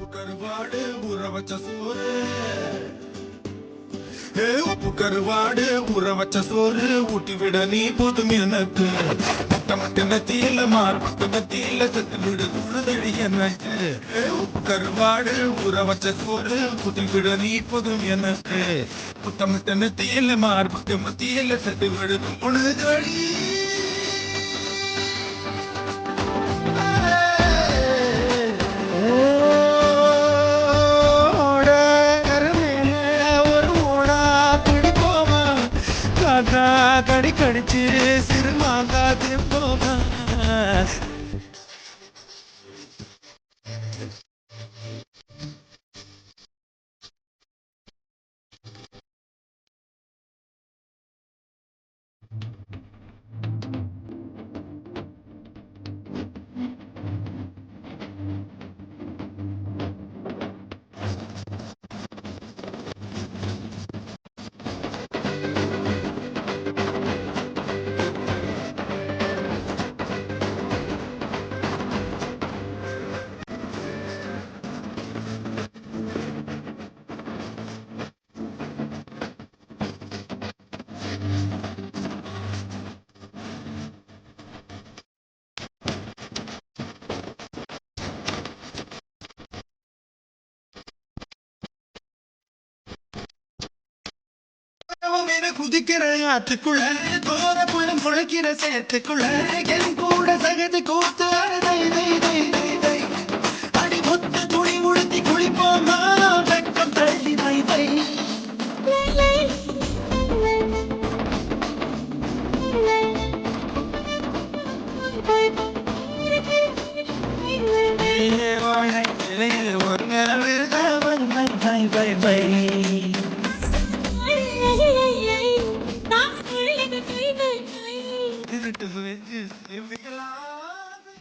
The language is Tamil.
கருவாடு ஊற வச்ச சோறு உப்பு கருவாடு ஊற வச்ச சோறு ஊட்டி விட நீ போதும் எனக்கு முட்டை நெத்தியில மார்பட்டு நெத்தியில செத்து விடு துணுதழி எனக்கு உப்பு கருவாடு ஊற வச்ச சோறு ஊட்டி விட நீ போதும் எனக்கு முட்டை நெத்தியில மார்பட்டு மத்தியில செத்து விடு துணுதழி கடி கடிச்சு சிறுமாங்கா திம்போங்க குதிக்கிற ஆத்துக்குள்ள தோர புலம் முளைக்கிற சேத்துக்குள்ள என் கூட சகதி கூத்து அடி முத்து துணி உடுத்தி குளிப்போமா வெக்கம் தள்ளி வை வை